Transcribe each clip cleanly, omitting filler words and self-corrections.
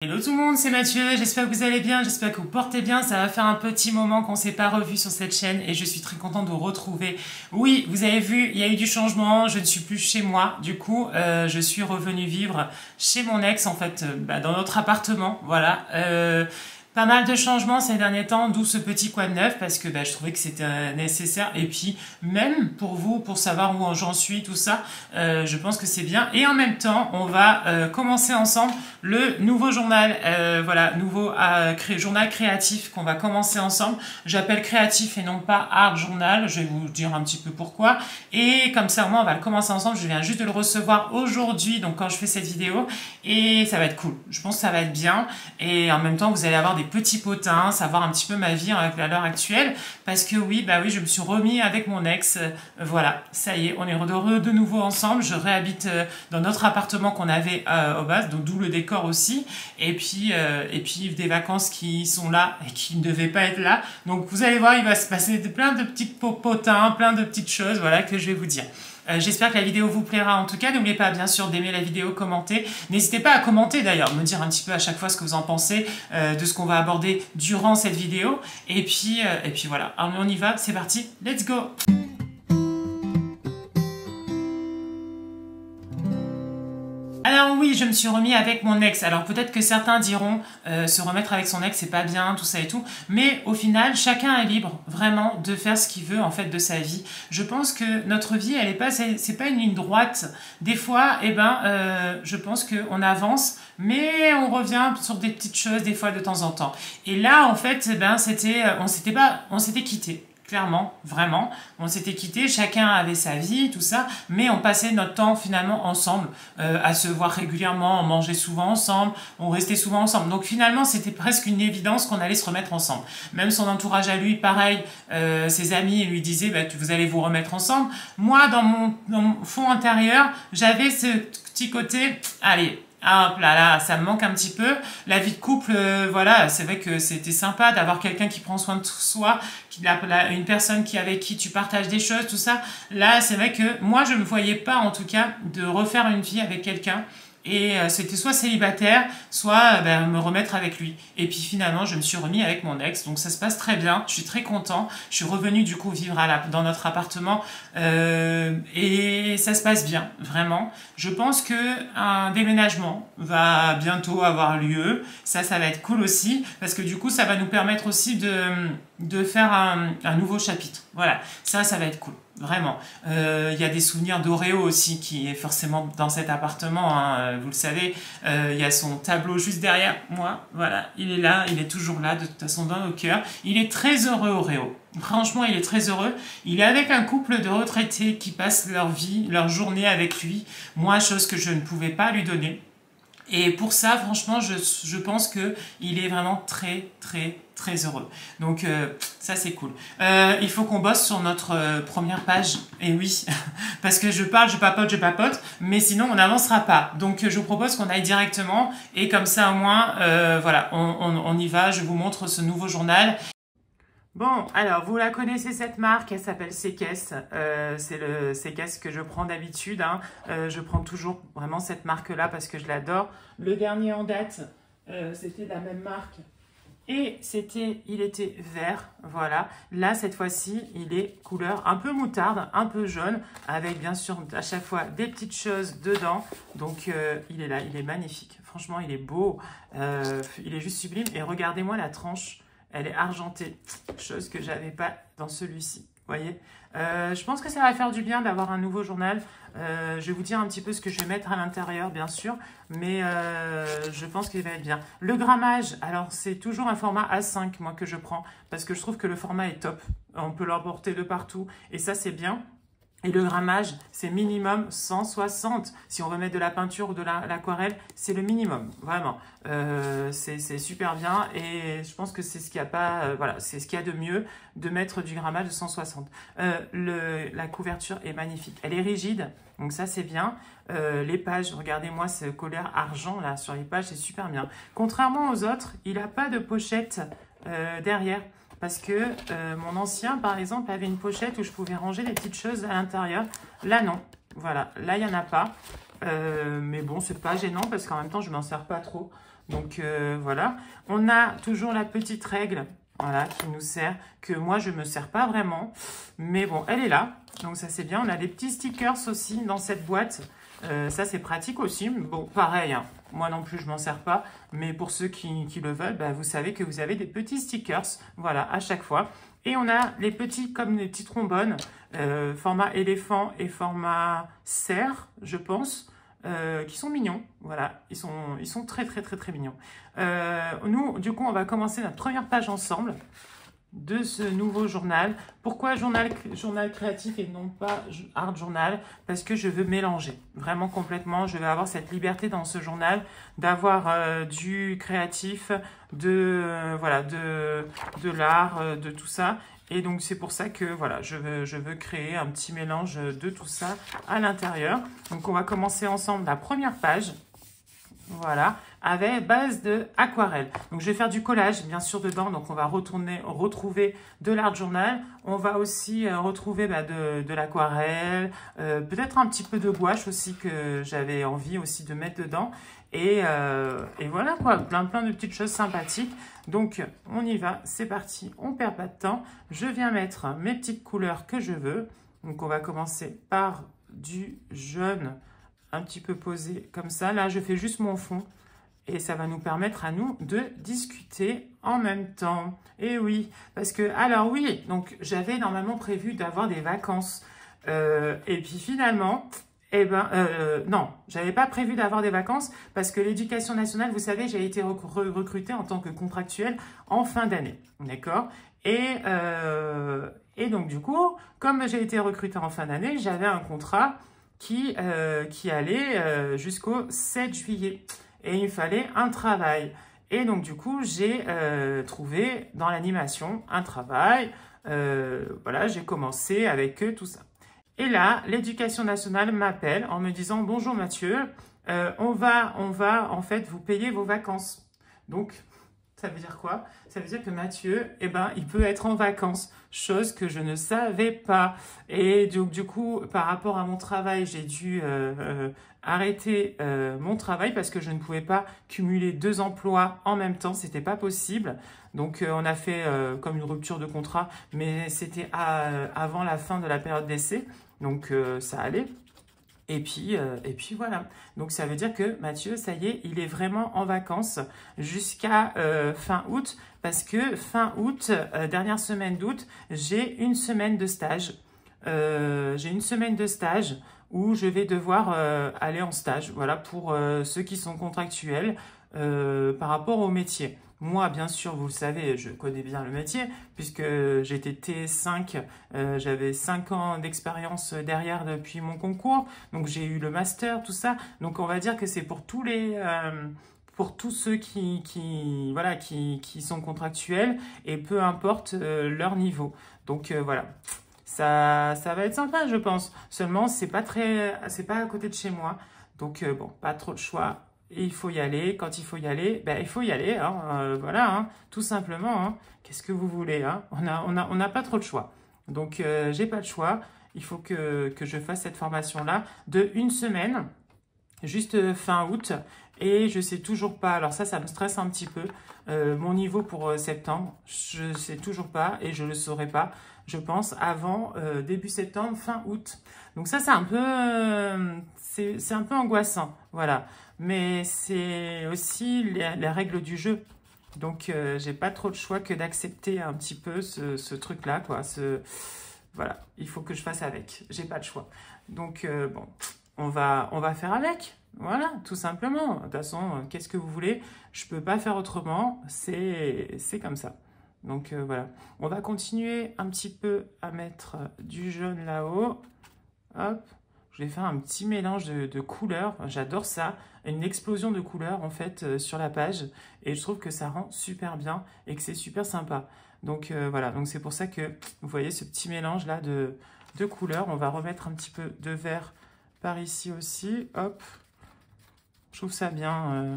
Hello tout le monde, c'est Mathieu, j'espère que vous allez bien, j'espère que vous portez bien, ça va faire un petit moment qu'on s'est pas revu sur cette chaîne et je suis très contente de vous retrouver. Oui, vous avez vu, il y a eu du changement, je ne suis plus chez moi, du coup je suis revenue vivre chez mon ex en fait, dans notre appartement, voilà. Pas mal de changements ces derniers temps, d'où ce petit quoi de neuf, parce que je trouvais que c'était nécessaire. Et puis, même pour vous, pour savoir où j'en suis, tout ça, je pense que c'est bien. Et en même temps, on va commencer ensemble le nouveau journal, voilà, nouveau journal créatif qu'on va commencer ensemble. J'appelle créatif et non pas art journal, je vais vous dire un petit peu pourquoi. Et comme ça, au moins, on va le commencer ensemble. Je viens juste de le recevoir aujourd'hui, donc quand je fais cette vidéo, et ça va être cool. Je pense que ça va être bien. Et en même temps, vous allez avoir des petits potins, savoir un petit peu ma vie à l'heure actuelle, parce que oui, je me suis remis avec mon ex, voilà, ça y est, on est de nouveau ensemble, je réhabite dans notre appartement qu'on avait au bas, donc d'où le décor aussi, et puis des vacances qui sont là et qui ne devaient pas être là, donc vous allez voir, il va se passer plein de petits potins, plein de petites choses, voilà, que je vais vous dire. J'espère que la vidéo vous plaira en tout cas. N'oubliez pas bien sûr d'aimer la vidéo, commenter. N'hésitez pas à commenter d'ailleurs, me dire un petit peu à chaque fois ce que vous en pensez de ce qu'on va aborder durant cette vidéo. Et puis voilà, alors, on y va, c'est parti, let's go! Alors oui, je me suis remis avec mon ex. Alors peut-être que certains diront se remettre avec son ex c'est pas bien, tout ça et tout. Mais au final, chacun est libre vraiment de faire ce qu'il veut en fait de sa vie. Je pense que notre vie, elle est pas, c'est pas une ligne droite. Des fois, je pense qu'on avance, mais on revient sur des petites choses des fois de temps en temps. Et là, en fait, on s'était quitté. Clairement, vraiment, on s'était quittés, chacun avait sa vie, tout ça, mais on passait notre temps finalement ensemble, à se voir régulièrement, on mangeait souvent ensemble, on restait souvent ensemble. Donc finalement, c'était presque une évidence qu'on allait se remettre ensemble. Même son entourage à lui, pareil, ses amis lui disaient vous allez vous remettre ensemble. Moi, dans mon fond intérieur, j'avais ce petit côté, allez, hop là, ça me manque un petit peu. La vie de couple, voilà, c'est vrai que c'était sympa d'avoir quelqu'un qui prend soin de soi, une personne avec qui tu partages des choses, tout ça. Là, c'est vrai que moi, je ne me voyais pas, en tout cas, de refaire une vie avec quelqu'un. Et c'était soit célibataire, soit me remettre avec lui. Et puis finalement, je me suis remis avec mon ex. Donc ça se passe très bien. Je suis très content. Je suis revenue du coup vivre dans notre appartement. Et ça se passe bien, vraiment. Je pense que un déménagement va bientôt avoir lieu. Ça va être cool aussi. Parce que du coup, ça va nous permettre aussi de faire un nouveau chapitre. Voilà, ça va être cool. Vraiment. Y a des souvenirs d'Oreo aussi qui est forcément dans cet appartement. Hein, vous le savez, il y a son tableau juste derrière moi. Voilà, il est là, il est toujours là, de toute façon dans nos cœurs. Il est très heureux, Oreo. Franchement, il est très heureux. Il est avec un couple de retraités qui passent leur vie, leur journée avec lui. Moi, chose que je ne pouvais pas lui donner. Et pour ça, franchement, je pense que il est vraiment très, très, très heureux. Donc, ça, c'est cool. Il faut qu'on bosse sur notre première page. Et oui, parce que je parle, je papote, mais sinon, on n'avancera pas. Donc, je vous propose qu'on aille directement. Et comme ça, au moins, voilà, on y va. Je vous montre ce nouveau journal. Bon, alors, vous la connaissez cette marque, elle s'appelle Sekes. C'est le Sekes que je prends d'habitude. Hein. Je prends toujours vraiment cette marque-là parce que je l'adore. Le dernier en date, c'était la même marque. Et il était vert, voilà. Là, cette fois-ci, il est couleur un peu moutarde, un peu jaune, avec bien sûr à chaque fois des petites choses dedans. Donc, il est là, il est magnifique. Franchement, il est beau. Il est juste sublime. Et regardez-moi la tranche. Elle est argentée, chose que j'avais pas dans celui-ci. Vous voyez, je pense que ça va faire du bien d'avoir un nouveau journal. Je vais vous dire un petit peu ce que je vais mettre à l'intérieur, bien sûr, mais je pense qu'il va être bien. Le grammage, alors c'est toujours un format A5, moi, que je prends, parce que je trouve que le format est top. On peut l'emporter de partout, et ça, c'est bien. Et le grammage, c'est minimum 160. Si on veut mettre de la peinture ou de l'aquarelle, c'est le minimum, vraiment. C'est super bien et je pense que c'est ce qu'il y a pas, voilà, c'est ce qu'il y a de mieux de mettre du grammage de 160. La couverture est magnifique. Elle est rigide, donc ça c'est bien. Les pages, regardez-moi ce collier argent là sur les pages, c'est super bien. Contrairement aux autres, il n'a pas de pochette derrière. Parce que mon ancien, par exemple, avait une pochette où je pouvais ranger des petites choses à l'intérieur. Là, non. Voilà. Là, il n'y en a pas. Mais bon, c'est pas gênant parce qu'en même temps, je m'en sers pas trop. Donc voilà, on a toujours la petite règle, voilà, qui nous sert, que moi je me sers pas vraiment, mais bon, elle est là, donc ça c'est bien. On a des petits stickers aussi dans cette boîte, ça c'est pratique aussi. Bon, pareil, hein, moi non plus je m'en sers pas, mais pour ceux qui le veulent, bah, vous savez que vous avez des petits stickers, voilà, à chaque fois. Et on a les petits, comme les petits trombones, format éléphant et format cerf, je pense. Qui sont mignons, voilà, ils sont très très très très mignons. Nous, du coup, on va commencer notre première page ensemble de ce nouveau journal. Pourquoi journal créatif et non pas art journal? Parce que je veux mélanger, vraiment complètement. Je vais avoir cette liberté dans ce journal d'avoir du créatif, voilà, de l'art, de tout ça. Et donc, c'est pour ça que, voilà, je veux créer un petit mélange de tout ça à l'intérieur. Donc, on va commencer ensemble la première page. Voilà, avec base de aquarelle. Donc, je vais faire du collage, bien sûr, dedans. Donc, on va retrouver de l'art journal. On va aussi retrouver de l'aquarelle, peut-être un petit peu de gouache aussi que j'avais envie aussi de mettre dedans. Et voilà quoi, plein de petites choses sympathiques. Donc, on y va, c'est parti, on perd pas de temps. Je viens mettre mes petites couleurs que je veux. Donc, on va commencer par du jaune un petit peu posé comme ça. Là, je fais juste mon fond et ça va nous permettre à nous de discuter en même temps. Et oui, parce que, alors oui, donc j'avais normalement prévu d'avoir des vacances. Et puis finalement... Eh ben, non, j'avais pas prévu d'avoir des vacances parce que l'éducation nationale, vous savez, j'ai été recrutée en tant que contractuelle en fin d'année, d'accord? Et donc, du coup, comme j'ai été recrutée en fin d'année, j'avais un contrat qui allait jusqu'au 7 juillet. Et il me fallait un travail. Et donc, du coup, j'ai trouvé dans l'animation un travail. Voilà, j'ai commencé avec eux, tout ça. Et là, l'éducation nationale m'appelle en me disant « Bonjour Mathieu, on va en fait vous payer vos vacances. » Donc, ça veut dire quoi? Ça veut dire que Mathieu, eh ben, il peut être en vacances, chose que je ne savais pas. Et donc, du coup, par rapport à mon travail, j'ai dû arrêter mon travail parce que je ne pouvais pas cumuler 2 emplois en même temps, c'était pas possible. Donc, on a fait comme une rupture de contrat, mais c'était avant la fin de la période d'essai. Donc, ça allait. Et puis voilà. Donc, ça veut dire que Mathieu, ça y est, il est vraiment en vacances jusqu'à fin août. Parce que fin août, dernière semaine d'août, j'ai une semaine de stage. J'ai une semaine de stage où je vais devoir aller en stage. Voilà, pour ceux qui sont contractuels par rapport au métier. Moi, bien sûr, vous le savez, je connais bien le métier puisque j'étais TS5, j'avais 5 ans d'expérience derrière depuis mon concours, donc j'ai eu le master, tout ça. Donc on va dire que c'est pour tous ceux voilà, qui sont contractuels et peu importe leur niveau. Donc voilà. Ça va être sympa, je pense. Seulement, c'est pas à côté de chez moi. Donc bon, pas trop de choix. Et il faut y aller. Quand il faut y aller, ben, il faut y aller. Hein, voilà, hein, tout simplement. Hein. Qu'est-ce que vous voulez, hein? On n'a pas trop de choix. Donc, j'ai pas de choix. Il faut que je fasse cette formation-là de 1 semaine, juste fin août. Et je sais toujours pas. Alors ça me stresse un petit peu. Mon niveau pour septembre, je sais toujours pas et je le saurai pas, je pense, avant début septembre, fin août. Donc ça, c'est un peu, c'est un peu angoissant, voilà. Mais c'est aussi les règles du jeu. Donc, j'ai pas trop de choix que d'accepter un petit peu ce truc-là, quoi. Voilà, il faut que je fasse avec. J'ai pas de choix. Donc, bon, on va faire avec. Voilà, tout simplement. De toute façon, qu'est-ce que vous voulez? Je peux pas faire autrement. C'est comme ça. Donc, voilà. On va continuer un petit peu à mettre du jaune là-haut. Hop. Je vais faire un petit mélange de couleurs. J'adore ça. Une explosion de couleurs, en fait, sur la page. Et je trouve que ça rend super bien et que c'est super sympa. Donc, voilà. Donc, c'est pour ça que vous voyez ce petit mélange-là de couleurs. On va remettre un petit peu de vert par ici aussi. Hop. Je trouve ça bien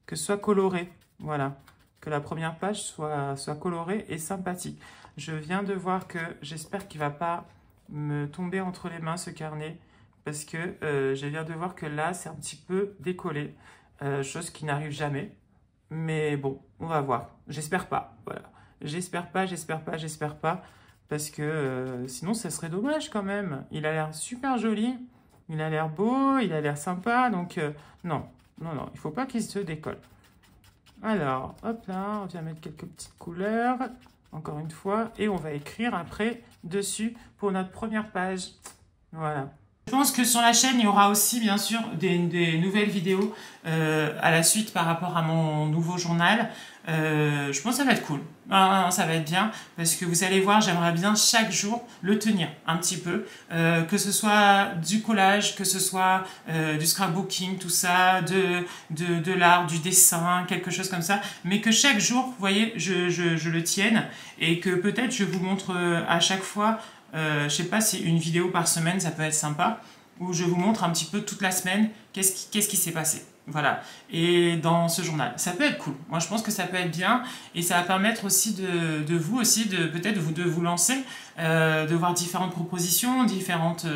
que ce soit coloré. Voilà. Que la première page soit colorée et sympathique. Je viens de voir que j'espère qu'il ne va pas me tomber entre les mains ce carnet. Parce que je viens de voir que là, c'est un petit peu décollé. Chose qui n'arrive jamais. Mais bon, on va voir. J'espère pas, voilà. J'espère pas, parce que sinon, ça serait dommage quand même. Il a l'air super joli, il a l'air beau, il a l'air sympa, donc non, il faut pas qu'il se décolle. Alors, hop là, on vient mettre quelques petites couleurs, encore une fois, et on va écrire après dessus pour notre première page. Voilà. Je pense que sur la chaîne, il y aura aussi, bien sûr, des nouvelles vidéos à la suite par rapport à mon nouveau journal. Je pense que ça va être cool. Ça va être bien parce que vous allez voir, j'aimerais bien chaque jour le tenir un petit peu. Que ce soit du collage, que ce soit du scrapbooking, tout ça, de l'art, du dessin, quelque chose comme ça. Mais que chaque jour, vous voyez, je le tienne et que peut-être je vous montre à chaque fois... je sais pas si une vidéo par semaine ça peut être sympa, où je vous montre un petit peu toute la semaine qu'est-ce qui s'est passé, voilà, et dans ce journal ça peut être cool. Moi je pense que ça peut être bien et ça va permettre aussi de vous aussi peut-être de vous lancer, de voir différentes propositions, différentes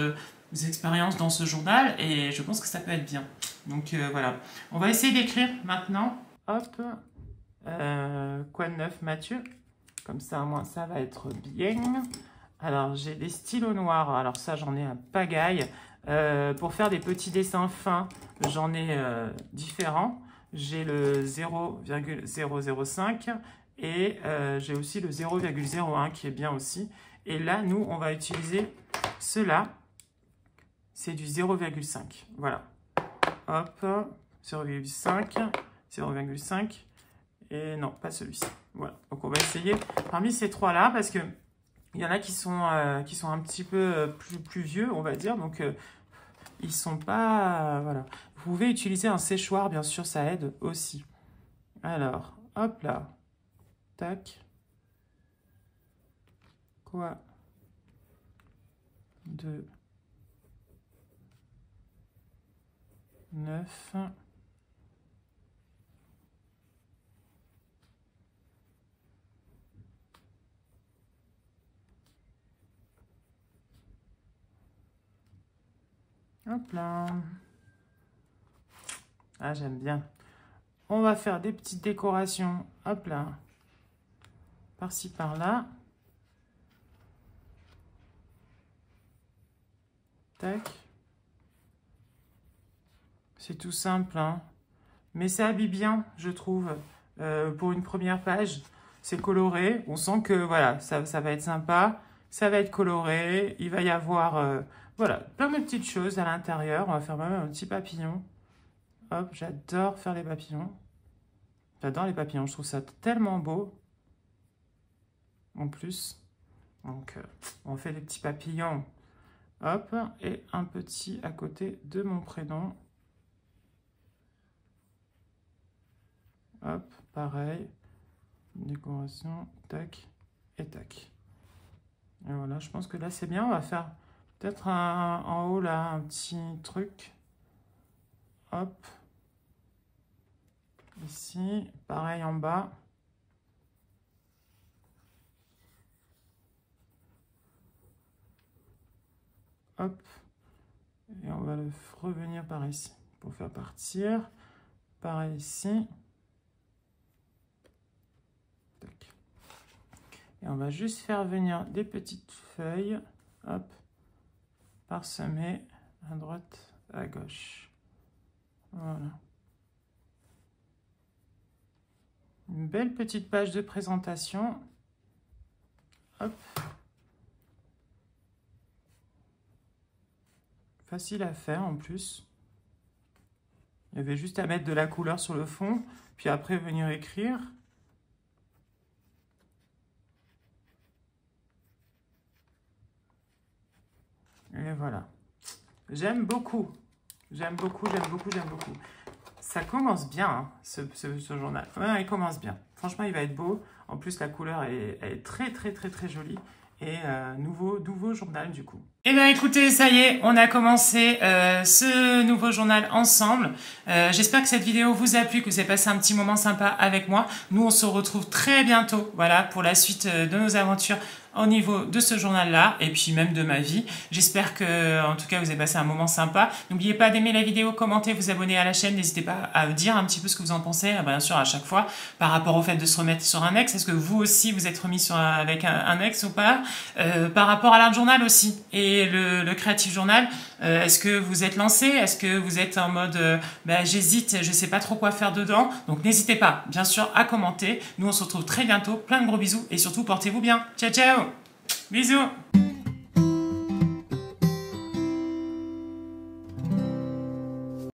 expériences dans ce journal, et je pense que ça peut être bien. Donc voilà, on va essayer d'écrire maintenant. Hop, quoi de neuf Mathieu, comme ça au moins ça va être bien. Alors, j'ai des stylos noirs. Alors ça, j'en ai un pagaille. Pour faire des petits dessins fins, j'en ai différents. J'ai le 0,005 et j'ai aussi le 0,01 qui est bien aussi. Et là, nous, on va utiliser ceux-là. C'est du 0,5. Voilà. Hop, 0,5, 0,5. Et non, pas celui-ci. Voilà. Donc, on va essayer parmi ces trois-là parce que il y en a qui sont un petit peu plus vieux, on va dire, donc ils sont pas... voilà. Vous pouvez utiliser un séchoir, bien sûr, ça aide aussi. Alors, hop là. Tac. Quoi 2, 9... Hop là. Ah, j'aime bien. On va faire des petites décorations. Hop là. Par-ci, par-là. Tac. C'est tout simple, hein. Mais ça habille bien, je trouve. Pour une première page, c'est coloré. On sent que, voilà, ça va être sympa. Ça va être coloré. Il va y avoir... voilà, plein de petites choses à l'intérieur. On va faire même un petit papillon. Hop, j'adore faire les papillons. J'adore les papillons, je trouve ça tellement beau. En plus. Donc, on fait des petits papillons. Hop, et un petit à côté de mon prénom. Hop, pareil. Décoration, tac et tac. Et voilà, je pense que là, c'est bien. On va faire... peut-être en haut, là, un petit truc. Hop. Ici. Pareil en bas. Hop. Et on va le revenir par ici pour faire partir. Pareil ici. Tac. Et on va juste faire venir des petites feuilles. Hop. Parsemé à droite, à gauche. Voilà. Une belle petite page de présentation. Hop. Facile à faire en plus. Il y avait juste à mettre de la couleur sur le fond, puis après venir écrire. Et voilà. J'aime beaucoup. J'aime beaucoup, j'aime beaucoup, j'aime beaucoup. Ça commence bien, hein, ce journal. Ouais, il commence bien. Franchement, il va être beau. En plus, la couleur elle est très, très, très, très jolie. Et nouveau journal, du coup. Eh bien écoutez, ça y est, on a commencé ce nouveau journal ensemble. J'espère que cette vidéo vous a plu, que vous avez passé un petit moment sympa avec moi. Nous, on se retrouve très bientôt, voilà, pour la suite de nos aventures au niveau de ce journal-là, et puis même de ma vie. J'espère que, en tout cas, vous avez passé un moment sympa. N'oubliez pas d'aimer la vidéo, commenter, vous abonner à la chaîne. N'hésitez pas à dire un petit peu ce que vous en pensez, bien sûr, à chaque fois, par rapport au fait de se remettre sur un ex. Est-ce que vous aussi, vous êtes remis avec un ex ou pas? Par rapport à l'art journal aussi, et le Creative Journal, est-ce que vous êtes lancé? Est-ce que vous êtes en mode j'hésite, je sais pas trop quoi faire dedans? Donc n'hésitez pas, bien sûr, à commenter. Nous, on se retrouve très bientôt. Plein de gros bisous et surtout, portez-vous bien. Ciao, ciao! Bisous!